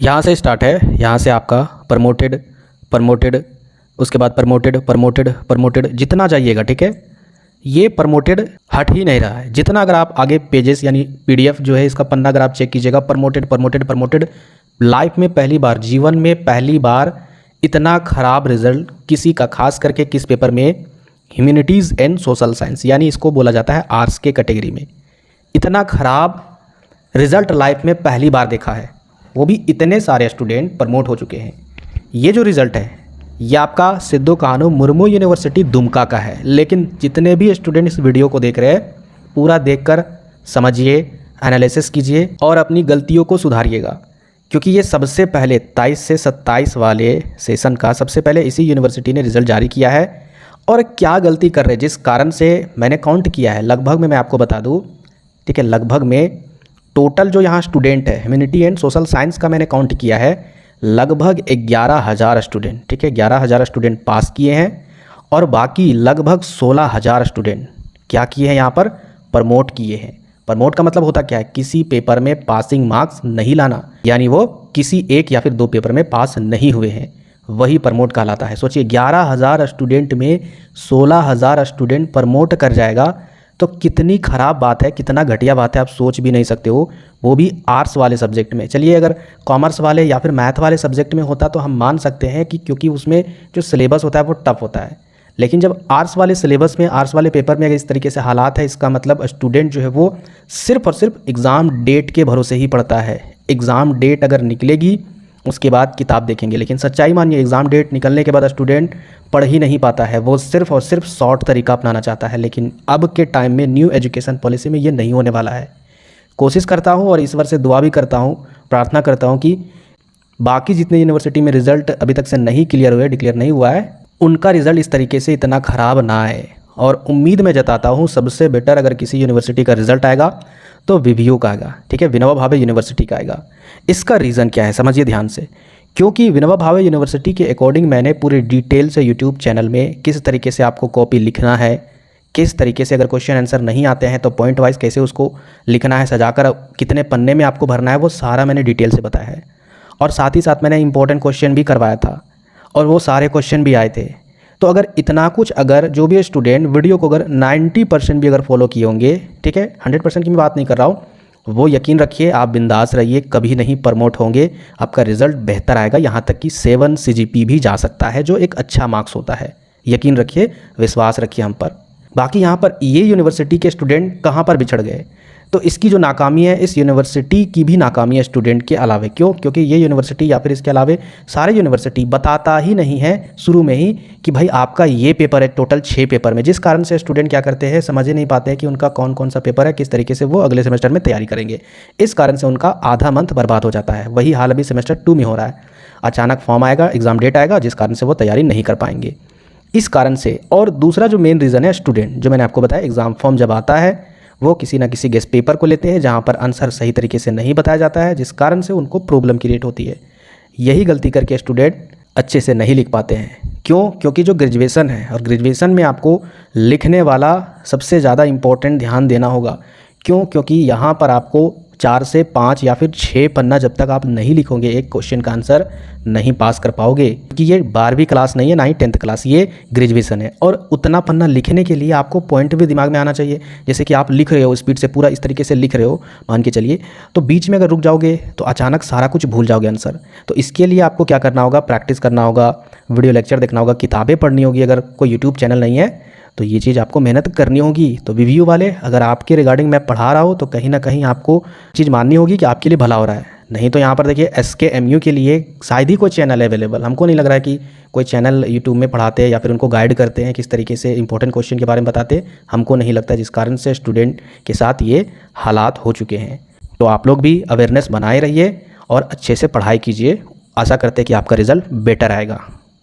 यहाँ से स्टार्ट है, यहाँ से आपका प्रमोटेड प्रमोटेड, उसके बाद प्रमोटेड प्रमोटेड प्रमोटेड, जितना जाइएगा, ठीक है। ये प्रमोटेड हट ही नहीं रहा है जितना, अगर आप आगे पेजेस यानी पीडीएफ जो है इसका पन्ना अगर आप चेक कीजिएगा, प्रमोटेड प्रमोटेड प्रमोटेड। लाइफ में पहली बार, जीवन में पहली बार इतना ख़राब रिजल्ट किसी का, खास करके किस पेपर में, ह्यूमैनिटीज़ एंड सोशल साइंस, यानी इसको बोला जाता है आर्ट्स के कैटेगरी में, इतना ख़राब रिज़ल्ट लाइफ में पहली बार देखा है। वो भी इतने सारे स्टूडेंट प्रमोट हो चुके हैं। ये जो रिज़ल्ट है ये आपका सिद्धू कान्हू मुर्मू यूनिवर्सिटी दुमका का है। लेकिन जितने भी स्टूडेंट इस वीडियो को देख रहे हैं, पूरा देखकर समझिए, एनालिसिस कीजिए और अपनी गलतियों को सुधारिएगा, क्योंकि ये सबसे पहले 23 से 27 वाले सेशन का सबसे पहले इसी यूनिवर्सिटी ने रिज़ल्ट जारी किया है। और क्या गलती कर रहे हैं, जिस कारण से मैंने काउंट किया है, लगभग में मैं आपको बता दूं, ठीक है, लगभग में टोटल जो यहाँ स्टूडेंट है ह्यूमैनिटी एंड सोशल साइंस का मैंने काउंट किया है, लगभग 11,000 स्टूडेंट, ठीक है, 11,000 स्टूडेंट पास किए हैं और बाकी लगभग 16,000 स्टूडेंट क्या किए हैं, यहाँ पर प्रमोट किए हैं। प्रमोट का मतलब होता क्या है, किसी पेपर में पासिंग मार्क्स नहीं लाना, यानी वो किसी एक या फिर दो पेपर में पास नहीं हुए हैं, वही प्रमोट कहलाता है। सोचिए 11,000 स्टूडेंट में 16,000 स्टूडेंट प्रमोट कर जाएगा, तो कितनी ख़राब बात है, कितना घटिया बात है, आप सोच भी नहीं सकते हो, वो भी आर्ट्स वाले सब्जेक्ट में। चलिए अगर कॉमर्स वाले या फिर मैथ वाले सब्जेक्ट में होता तो हम मान सकते हैं कि क्योंकि उसमें जो सिलेबस होता है वो टफ होता है। लेकिन जब आर्ट्स वाले सिलेबस में, आर्ट्स वाले पेपर में अगर इस तरीके से हालात है, इसका मतलब स्टूडेंट जो है वो सिर्फ और सिर्फ एग्ज़ाम डेट के भरोसे ही पढ़ता है। एग्ज़ाम डेट अगर निकलेगी उसके बाद किताब देखेंगे, लेकिन सच्चाई मानिए एग्ज़ाम डेट निकलने के बाद स्टूडेंट पढ़ ही नहीं पाता है, वो सिर्फ और सिर्फ शॉर्ट तरीका अपनाना चाहता है। लेकिन अब के टाइम में न्यू एजुकेशन पॉलिसी में ये नहीं होने वाला है। कोशिश करता हूँ और ईश्वर से दुआ भी करता हूँ, प्रार्थना करता हूँ कि बाकी जितने यूनिवर्सिटी में रिज़ल्ट अभी तक से नहीं क्लियर हुए, डिक्लेयर नहीं हुआ है, उनका रिज़ल्ट इस तरीके से इतना ख़राब ना आए। और उम्मीद मैं जताता हूँ सबसे बेटर अगर किसी यूनिवर्सिटी का रिज़ल्ट आएगा तो वीवीयू का आएगा, ठीक है, विनोबा भावे यूनिवर्सिटी का आएगा। इसका रीज़न क्या है समझिए ध्यान से, क्योंकि विनोबा भावे यूनिवर्सिटी के अकॉर्डिंग मैंने पूरी डिटेल से यूट्यूब चैनल में किस तरीके से आपको कॉपी लिखना है, किस तरीके से अगर क्वेश्चन आंसर नहीं आते हैं तो पॉइंट वाइज कैसे उसको लिखना है, सजाकर कितने पन्ने में आपको भरना है, वो सारा मैंने डिटेल से बताया है। और साथ ही साथ मैंने इंपॉर्टेंट क्वेश्चन भी करवाया था और वो सारे क्वेश्चन भी आए थे। तो अगर इतना कुछ, अगर जो भी स्टूडेंट वीडियो को अगर 90% भी अगर फॉलो किए होंगे, ठीक है, 100% की मैं बात नहीं कर रहा हूँ, वो यकीन रखिए आप बिंदास रहिए, कभी नहीं प्रमोट होंगे, आपका रिज़ल्ट बेहतर आएगा। यहाँ तक कि 7 CGP भी जा सकता है, जो एक अच्छा मार्क्स होता है। यकीन रखिए, विश्वास रखिए हम पर। बाकी यहाँ पर ये यूनिवर्सिटी के स्टूडेंट कहाँ पर बिछड़ गए, तो इसकी जो नाकामी है, इस यूनिवर्सिटी की भी नाकामी है स्टूडेंट के अलावे। क्यों? क्योंकि ये यूनिवर्सिटी या फिर इसके अलावे सारे यूनिवर्सिटी बताता ही नहीं है शुरू में ही कि भाई आपका ये पेपर है टोटल 6 पेपर में, जिस कारण से स्टूडेंट क्या करते हैं, समझ ही नहीं पाते हैं कि उनका कौन कौन सा पेपर है, किस तरीके से वो अगले सेमेस्टर में तैयारी करेंगे। इस कारण से उनका आधा मंथ बर्बाद हो जाता है। वही हाल अभी सेमेस्टर 2 में हो रहा है। अचानक फॉर्म आएगा, एग्ज़ाम डेट आएगा, जिस कारण से वो तैयारी नहीं कर पाएंगे, इस कारण से। और दूसरा जो मेन रीज़न है, स्टूडेंट, जो मैंने आपको बताया, एग्ज़ाम फॉर्म जब आता है वो किसी ना किसी गेस्ट पेपर को लेते हैं जहाँ पर आंसर सही तरीके से नहीं बताया जाता है, जिस कारण से उनको प्रॉब्लम क्रिएट होती है। यही गलती करके स्टूडेंट अच्छे से नहीं लिख पाते हैं। क्यों? क्योंकि जो ग्रेजुएशन है, और ग्रेजुएशन में आपको लिखने वाला सबसे ज़्यादा इम्पोर्टेंट ध्यान देना होगा। क्यों? क्योंकि यहाँ पर आपको 4 से 5 या फिर 6 पन्ना जब तक आप नहीं लिखोगे एक क्वेश्चन का आंसर नहीं पास कर पाओगे, क्योंकि ये 12वीं क्लास नहीं है, ना ही 10th क्लास, ये ग्रेजुएशन है। और उतना पन्ना लिखने के लिए आपको पॉइंट भी दिमाग में आना चाहिए। जैसे कि आप लिख रहे हो स्पीड से, पूरा इस तरीके से लिख रहे हो, मान के चलिए, तो बीच में अगर रुक जाओगे तो अचानक सारा कुछ भूल जाओगे आंसर। तो इसके लिए आपको क्या करना होगा, प्रैक्टिस करना होगा, वीडियो लेक्चर देखना होगा, किताबें पढ़नी होगी। अगर कोई यूट्यूब चैनल नहीं है तो ये चीज़ आपको मेहनत करनी होगी। तो वीवीयू वाले, अगर आपके रिगार्डिंग मैं पढ़ा रहा हूँ तो कहीं ना कहीं आपको चीज़ माननी होगी कि आपके लिए भला हो रहा है। नहीं तो यहाँ पर देखिए SKMU के लिए शायद ही कोई चैनल अवेलेबल, हमको नहीं लग रहा है कि कोई चैनल यूट्यूब में पढ़ाते हैं या फिर उनको गाइड करते हैं किस तरीके से इंपॉर्टेंट क्वेश्चन के बारे में बताते, हमको नहीं लगता, जिस कारण से स्टूडेंट के साथ ये हालात हो चुके हैं। तो आप लोग भी अवेयरनेस बनाए रहिए और अच्छे से पढ़ाई कीजिए। आशा करते हैं कि आपका रिज़ल्ट बेटर आएगा।